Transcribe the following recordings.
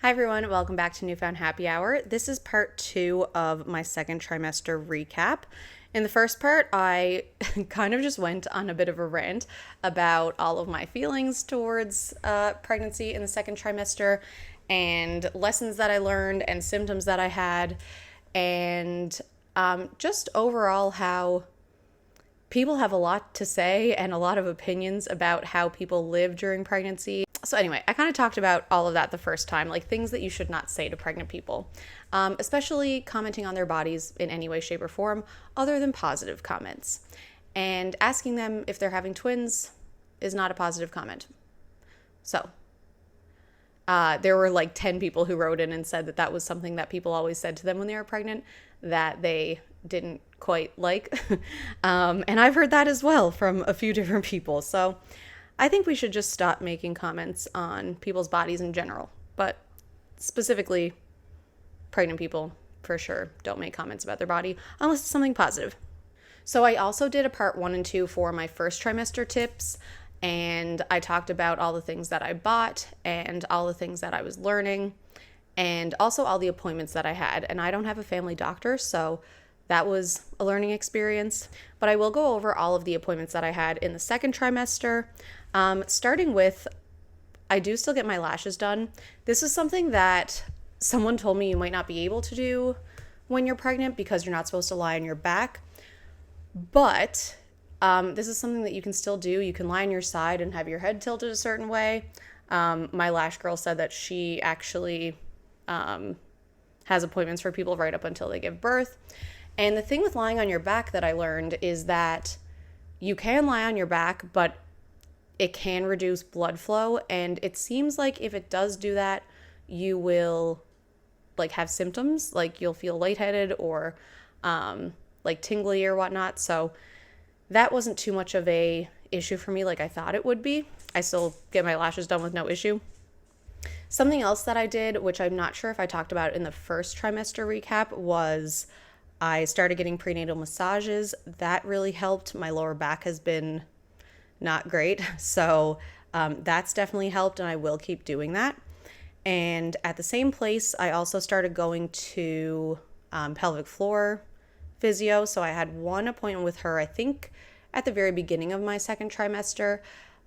Hi everyone, welcome back to Newfound Happy Hour. This is part 2 of my second trimester recap. In the first part, I kind of just went on a bit of a rant about all of my feelings towards pregnancy in the second trimester and lessons that I learned and symptoms that I had, and just overall how people have a lot to say and a lot of opinions about how people live during pregnancy. So anyway, I kind of talked about all of that the first time, like things that you should not say to pregnant people, especially commenting on their bodies in any way, shape, or form other than positive comments. And asking them if they're having twins is not a positive comment. So there were like 10 people who wrote in and said that that was something that people always said to them when they were pregnant that they didn't quite like. And I've heard that as well from a few different people. So I think we should just stop making comments on people's bodies in general, but specifically pregnant people, for sure, don't make comments about their body unless it's something positive. So I also did a part 1 and 2 for my first trimester tips, and I talked about all the things that I bought and all the things that I was learning and also all the appointments that I had. And I don't have a family doctor, so that was a learning experience. But I will go over all of the appointments that I had in the second trimester. Starting with, I do still get my lashes done. This is something that someone told me you might not be able to do when you're pregnant because you're not supposed to lie on your back. But this is something that you can still do. You can lie on your side and have your head tilted a certain way. My lash girl said that she actually has appointments for people right up until they give birth. And the thing with lying on your back that I learned is that you can lie on your back, but it can reduce blood flow. And it seems like if it does do that, you will like have symptoms, like you'll feel lightheaded or like tingly or whatnot. So that wasn't too much of a issue for me like I thought it would be. I still get my lashes done with no issue. Something else that I did, which I'm not sure if I talked about in the first trimester recap, was I started getting prenatal massages. That really helped. My lower back has been not great. So that's definitely helped, and I will keep doing that. And at the same place, I also started going to pelvic floor physio. So I had one appointment with her, I think, at the very beginning of my second trimester.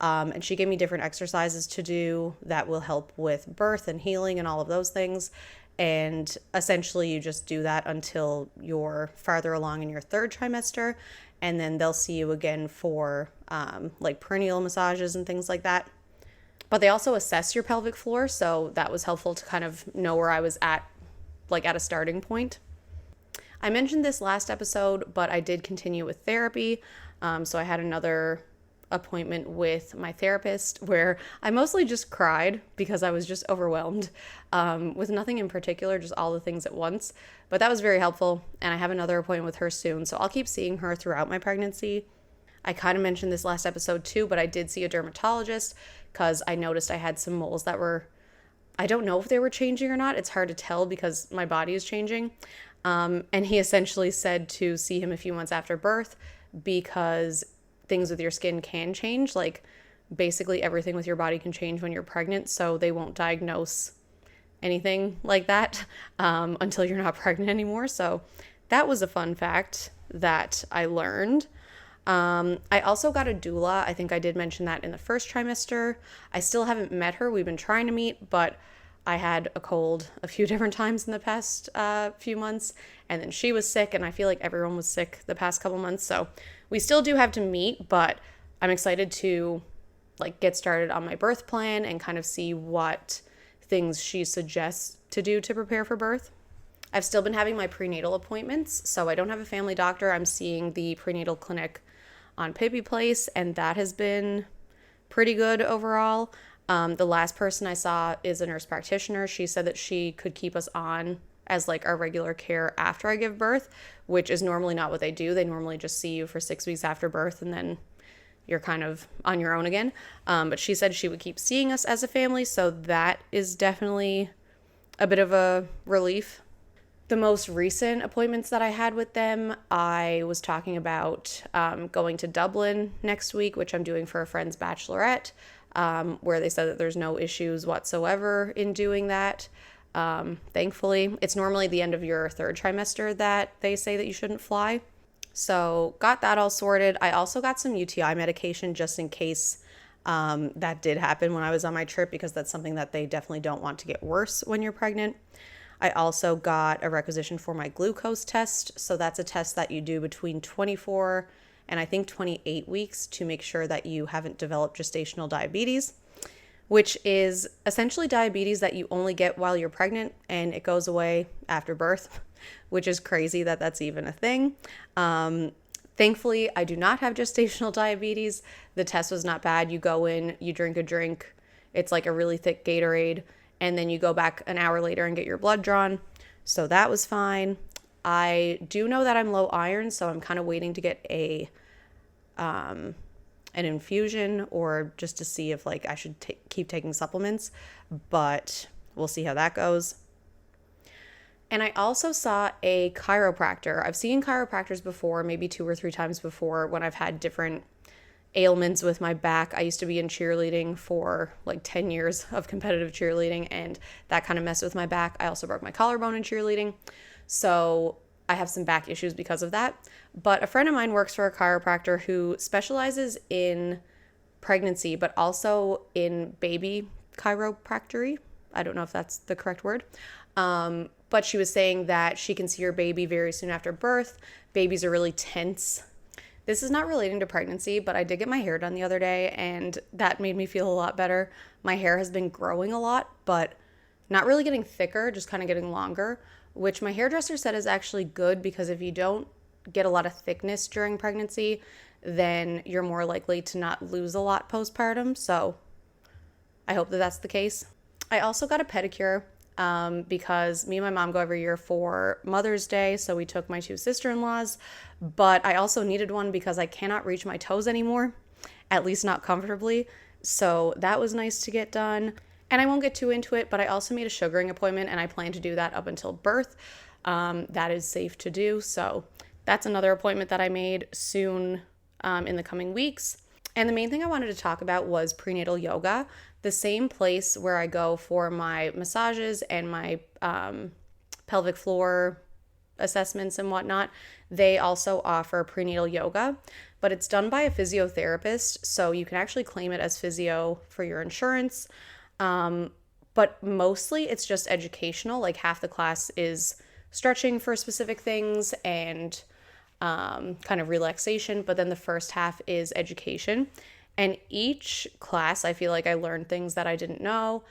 And she gave me different exercises to do that will help with birth and healing and all of those things. And essentially you just do that until you're farther along in your third trimester. And then they'll see you again for like perineal massages and things like that. But they also assess your pelvic floor. So that was helpful to kind of know where I was at, like at a starting point. I mentioned this last episode, but I did continue with therapy. So I had another appointment with my therapist where I mostly just cried because I was just overwhelmed with nothing in particular, just all the things at once. But that was very helpful, and I have another appointment with her soon, so I'll keep seeing her throughout my pregnancy. I kind of mentioned this last episode too, but I did see a dermatologist because I noticed I had some moles that were, I don't know if they were changing or not. It's hard to tell because my body is changing. And he essentially said to see him a few months after birth because things with your skin can change. Like basically everything with your body can change when you're pregnant, so they won't diagnose anything like that until you're not pregnant anymore. So that was a fun fact that I learned. I also got a doula. I think I did mention that in the first trimester. I still haven't met her. We've been trying to meet, but I had a cold a few different times in the past few months, and then she was sick, and I feel like everyone was sick the past couple months, so we still do have to meet, but I'm excited to like get started on my birth plan and kind of see what things she suggests to do to prepare for birth. I've still been having my prenatal appointments, so I don't have a family doctor. I'm seeing the prenatal clinic on Pippi Place, and that has been pretty good overall. The last person I saw is a nurse practitioner. She said that she could keep us on as like our regular care after I give birth, which is normally not what they do. They normally just see you for 6 weeks after birth and then you're kind of on your own again. But she said she would keep seeing us as a family, so that is definitely a bit of a relief. The most recent appointments that I had with them, I was talking about going to Dublin next week, which I'm doing for a friend's bachelorette. where they said that there's no issues whatsoever in doing that. Thankfully, it's normally the end of your third trimester that they say that you shouldn't fly. So got that all sorted. I also got some UTI medication just in case that did happen when I was on my trip, because that's something that they definitely don't want to get worse when you're pregnant. I also got a requisition for my glucose test. So that's a test that you do between 24 and I think 28 weeks to make sure that you haven't developed gestational diabetes, which is essentially diabetes that you only get while you're pregnant and it goes away after birth, which is crazy that that's even a thing. Thankfully, I do not have gestational diabetes. The test was not bad. You go in, you drink a drink. It's like a really thick Gatorade. And then you go back an hour later and get your blood drawn. So that was fine. I do know that I'm low iron, so I'm kind of waiting to get an infusion, or just to see if like I should keep taking supplements, but we'll see how that goes. And I also saw a chiropractor. I've seen chiropractors before, maybe 2 or 3 times before, when I've had different ailments with my back. I used to be in cheerleading for like 10 years of competitive cheerleading, and that kind of messed with my back. I also broke my collarbone in cheerleading, so I have some back issues because of that. But a friend of mine works for a chiropractor who specializes in pregnancy, but also in baby chiropractic. I don't know if that's the correct word. But she was saying that she can see her baby very soon after birth. Babies are really tense. This is not relating to pregnancy, but I did get my hair done the other day, and that made me feel a lot better. My hair has been growing a lot, but not really getting thicker, just kind of getting longer, which my hairdresser said is actually good, because if you don't get a lot of thickness during pregnancy, then you're more likely to not lose a lot postpartum. So I hope that that's the case. I also got a pedicure because me and my mom go every year for Mother's Day. So we took my 2 sister-in-laws, but I also needed one because I cannot reach my toes anymore, at least not comfortably. So that was nice to get done. And I won't get too into it, but I also made a sugaring appointment, and I plan to do that up until birth. That is safe to do. So that's another appointment that I made soon in the coming weeks. And the main thing I wanted to talk about was prenatal yoga. The same place where I go for my massages and my pelvic floor assessments and whatnot, they also offer prenatal yoga, but it's done by a physiotherapist, so you can actually claim it as physio for your insurance. But mostly it's just educational. Like half the class is stretching for specific things and kind of relaxation, but then the first half is education. And each class, I feel like I learned things that I didn't know.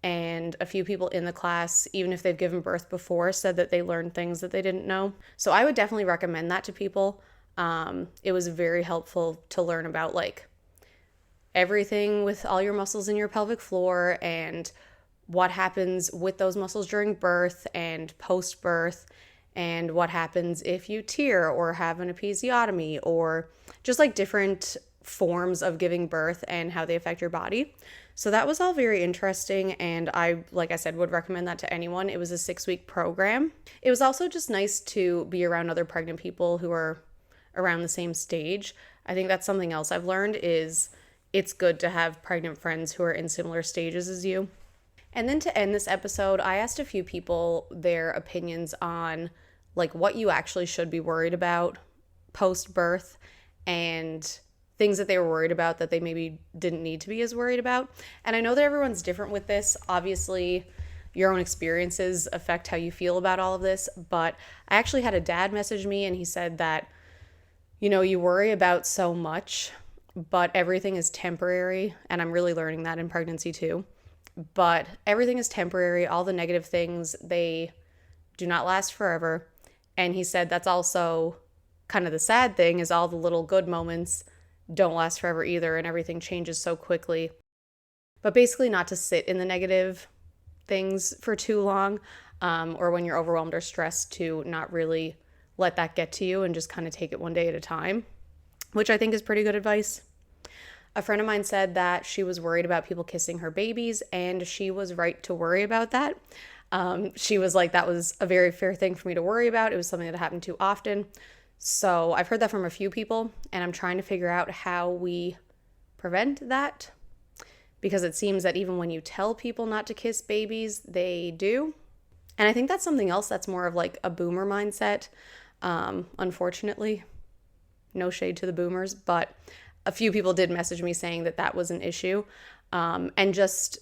And a few people in the class, even if they've given birth before, said that they learned things that they didn't know. So I would definitely recommend that to people. It was very helpful to learn about like everything with all your muscles in your pelvic floor and what happens with those muscles during birth and post-birth, and what happens if you tear or have an episiotomy, or just like different forms of giving birth and how they affect your body. So that was all very interesting, and I, like I said, would recommend that to anyone. It was a 6-week program. It was also just nice to be around other pregnant people who are around the same stage. I think that's something else I've learned, is it's good to have pregnant friends who are in similar stages as you. And then to end this episode, I asked a few people their opinions on like what you actually should be worried about post-birth, and things that they were worried about that they maybe didn't need to be as worried about. And I know that everyone's different with this. Obviously, your own experiences affect how you feel about all of this. But I actually had a dad message me, and he said that, you know, you worry about so much, but everything is temporary. And I'm really learning that in pregnancy too. But everything is temporary. All the negative things, they do not last forever. And he said that's also kind of the sad thing, is all the little good moments don't last forever either, and everything changes so quickly. But basically not to sit in the negative things for too long, or when you're overwhelmed or stressed, to not really let that get to you and just kind of take it one day at a time, which I think is pretty good advice. A friend of mine said that she was worried about people kissing her babies, and she was right to worry about that. She was like, that was a very fair thing for me to worry about. It was something that happened too often. So I've heard that from a few people, and I'm trying to figure out how we prevent that. because it seems that even when you tell people not to kiss babies, they do. And I think that's something else that's more of like a boomer mindset. Unfortunately, no shade to the boomers, but a few people did message me saying that that was an issue. And just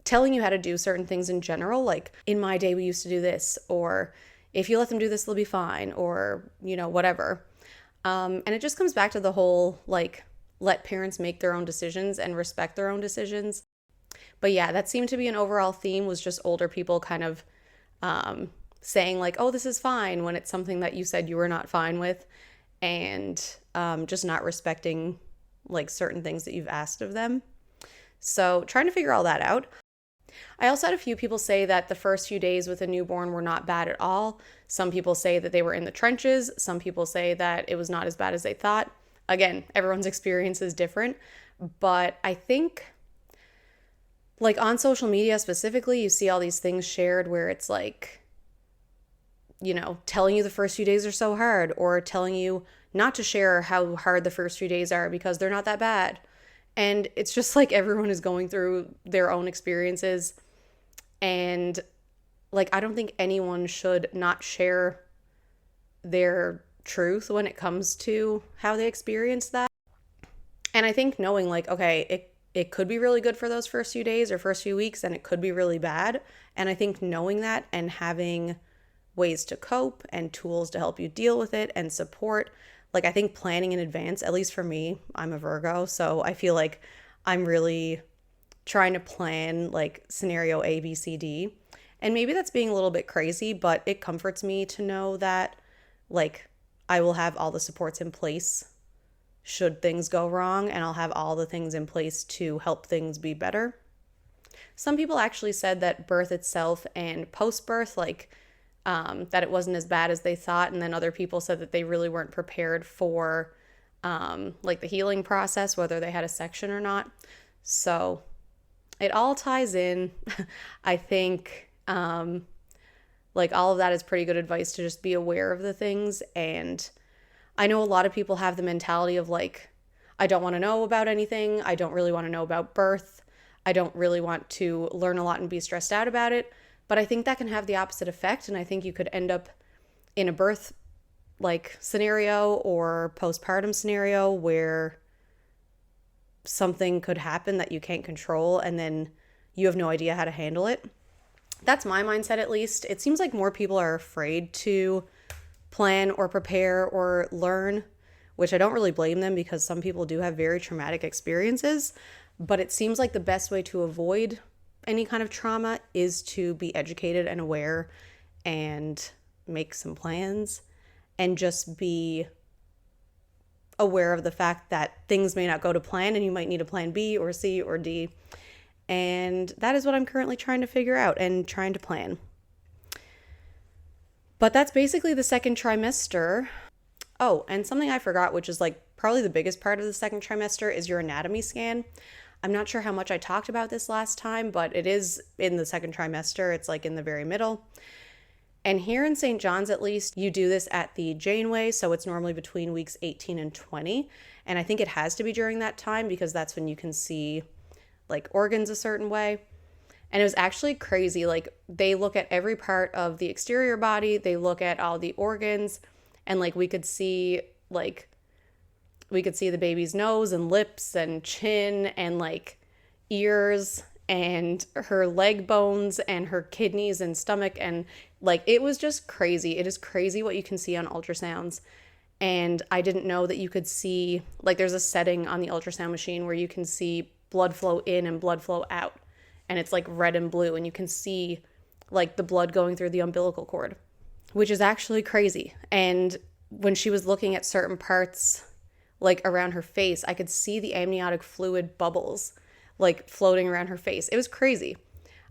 telling you how to do certain things in general, like in my day, we used to do this, or if you let them do this, they'll be fine, or, whatever. And it just comes back to the whole, like, let parents make their own decisions and respect their own decisions. But yeah, that seemed to be an overall theme, was just older people kind of saying like, oh, this is fine, when it's something that you said you were not fine with, and just not respecting like certain things that you've asked of them. So trying to figure all that out. I also had a few people say that the first few days with a newborn were not bad at all. Some people say that they were in the trenches. Some people say that it was not as bad as they thought. Again, everyone's experience is different. But I think, like on social media specifically, you see all these things shared where it's like, telling you the first few days are so hard, or telling you not to share how hard the first few days are because they're not that bad. And it's just like everyone is going through their own experiences. And like, I don't think anyone should not share their truth when it comes to how they experience that. And I think knowing like, okay, it could be really good for those first few days or first few weeks, and it could be really bad. And I think knowing that and having ways to cope and tools to help you deal with it and support, like I think planning in advance, at least for me, I'm a Virgo, so I feel like I'm really trying to plan like scenario A, B, C, D. And maybe that's being a little bit crazy, but it comforts me to know that like I will have all the supports in place should things go wrong, and I'll have all the things in place to help things be better. Some people actually said that birth itself and post-birth, like that it wasn't as bad as they thought. And then other people said that they really weren't prepared for like the healing process, whether they had a section or not. So it all ties in. I think like all of that is pretty good advice to just be aware of the things. And I know a lot of people have the mentality of like, I don't want to know about anything. I don't really want to know about birth. I don't really want to learn a lot and be stressed out about it. But I think that can have the opposite effect. And I think you could end up in a birth like scenario or postpartum scenario where something could happen that you can't control, and then you have no idea how to handle it. That's my mindset, at least. It seems like more people are afraid to plan or prepare or learn, which I don't really blame them, because some people do have very traumatic experiences. But it seems like the best way to avoid any kind of trauma is to be educated and aware and make some plans and just be aware of the fact that things may not go to plan and you might need a plan B or C or D. And that is what I'm currently trying to figure out and trying to plan. But that's basically the second trimester. Oh, and something I forgot, which is like probably the biggest part of the second trimester, is your anatomy scan. I'm not sure how much I talked about this last time, but it is in the second trimester. It's like in the very middle. And here in St. John's, at least, you do this at the Janeway. So it's normally between weeks 18 and 20. And I think it has to be during that time because that's when you can see like organs a certain way. And it was actually crazy. Like they look at every part of the exterior body. They look at all the organs, and like we could see the baby's nose and lips and chin and like ears and her leg bones and her kidneys and stomach. And like, it was just crazy. It is crazy what you can see on ultrasounds. And I didn't know that you could see, like there's a setting on the ultrasound machine where you can see blood flow in and blood flow out. And it's like red and blue, and you can see like the blood going through the umbilical cord, which is actually crazy. And when she was looking at certain parts, like around her face, I could see the amniotic fluid bubbles like floating around her face. It was crazy.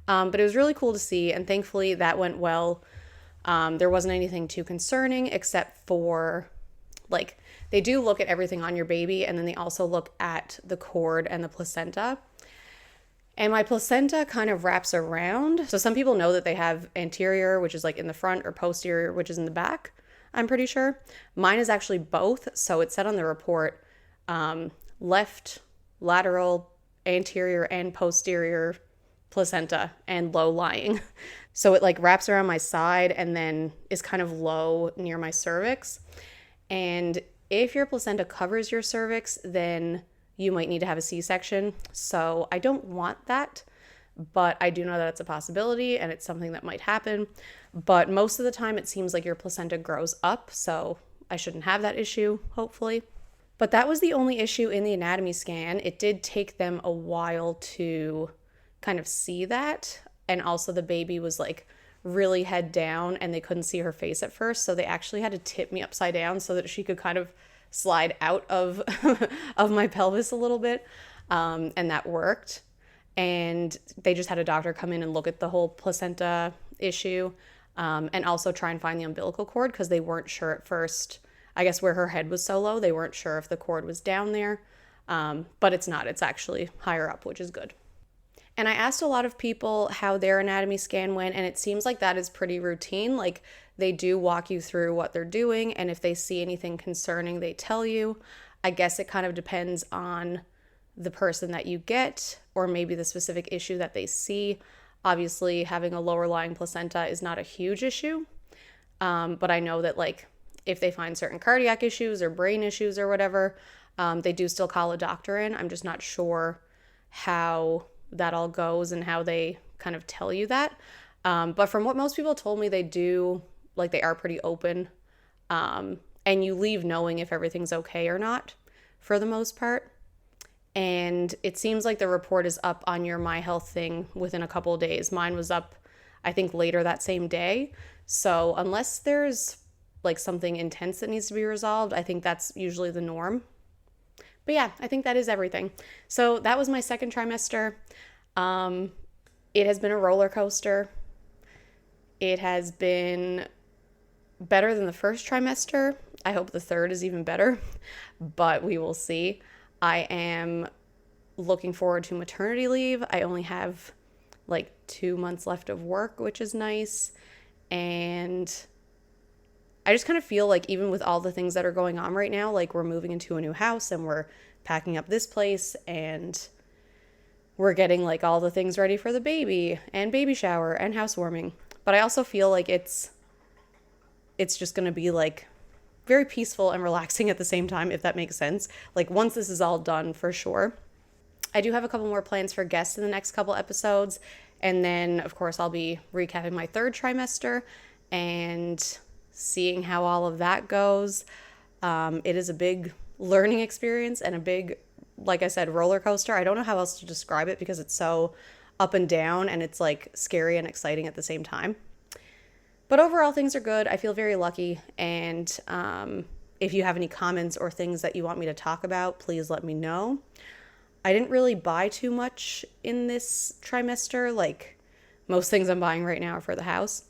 But it was really cool to see. And thankfully that went well. There wasn't anything too concerning, except for like, they do look at everything on your baby. And then they also look at the cord and the placenta. And my placenta kind of wraps around. So some people know that they have anterior, which is like in the front, or posterior, which is in the back, I'm pretty sure. Mine is actually both. So it said on the report, left lateral anterior and posterior placenta and low lying. So it like wraps around my side and then is kind of low near my cervix. And if your placenta covers your cervix, then you might need to have a C-section. So I don't want that, but I do know that it's a possibility and it's something that might happen. But most of the time it seems like your placenta grows up, so I shouldn't have that issue, hopefully. But that was the only issue in the anatomy scan. It did take them a while to kind of see that. And also the baby was like really head down and they couldn't see her face at first. So they actually had to tip me upside down so that she could kind of slide out of of my pelvis a little bit. And that worked. And they just had a doctor come in and look at the whole placenta issue, and also try and find the umbilical cord because they weren't sure at first. I guess where her head was so low, they weren't sure if the cord was down there, but it's not. It's actually higher up, which is good. And I asked a lot of people how their anatomy scan went, and it seems like that is pretty routine. Like they do walk you through what they're doing, and if they see anything concerning, they tell you. I guess it kind of depends on the person that you get or maybe the specific issue that they see. Obviously, having a lower lying placenta is not a huge issue, but I know that like if they find certain cardiac issues or brain issues or whatever, they do still call a doctor in. I'm just not sure how that all goes and how they kind of tell you that. But from what most people told me, they do, like they are pretty open. And you leave knowing if everything's okay or not for the most part. And it seems like the report is up on your My Health thing within a couple of days. Mine was up, I think, later that same day. So unless there's like something intense that needs to be resolved, I think that's usually the norm. But yeah, I think that is everything. So that was my second trimester. It has been a roller coaster. It has been better than the first trimester. I hope the third is even better, but we will see. I am looking forward to maternity leave. I only have like 2 months left of work, which is nice. And I just kind of feel like even with all the things that are going on right now, like we're moving into a new house and we're packing up this place and we're getting like all the things ready for the baby and baby shower and housewarming. But I also feel like it's just going to be like very peaceful and relaxing at the same time, if that makes sense. Like once this is all done, for sure. I do have a couple more plans for guests in the next couple episodes. And then, of course, I'll be recapping my third trimester and seeing how all of that goes. It is a big learning experience and a big, like I said, roller coaster. I don't know how else to describe it because it's so up and down and it's like scary and exciting at the same time. But overall, things are good. I feel very lucky. And if you have any comments or things that you want me to talk about, please let me know. I didn't really buy too much in this trimester. Like most things I'm buying right now are for the house.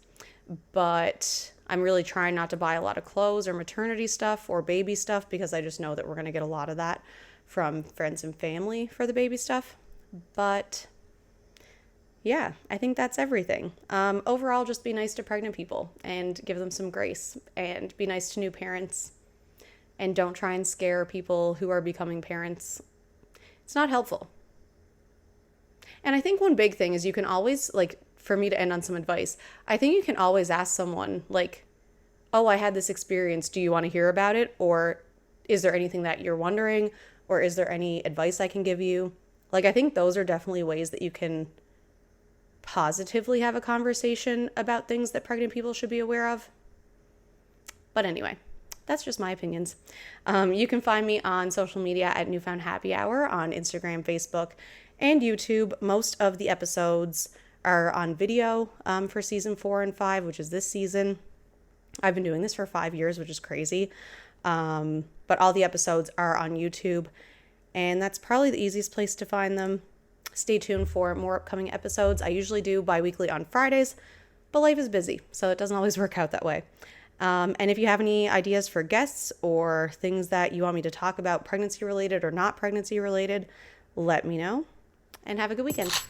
But I'm really trying not to buy a lot of clothes or maternity stuff or baby stuff because I just know that we're going to get a lot of that from friends and family for the baby stuff. But yeah, I think that's everything. Overall, just be nice to pregnant people and give them some grace and be nice to new parents and don't try and scare people who are becoming parents. It's not helpful. And I think one big thing is you can always, like, for me to end on some advice, I think you can always ask someone like, oh, I had this experience. Do you want to hear about it? Or is there anything that you're wondering? Or is there any advice I can give you? Like, I think those are definitely ways that you can positively have a conversation about things that pregnant people should be aware of. But anyway, that's just my opinions. You can find me on social media at Newfound Happy Hour on Instagram, Facebook, and YouTube. Most of the episodes are on video for season 4 and 5, which is this season. I've been doing this for 5 years, which is crazy. But all the episodes are on YouTube, and that's probably the easiest place to find them. Stay tuned for more upcoming episodes. I usually do bi-weekly on Fridays, but life is busy, so it doesn't always work out that way. And if you have any ideas for guests or things that you want me to talk about, pregnancy related or not pregnancy related, let me know, and have a good weekend.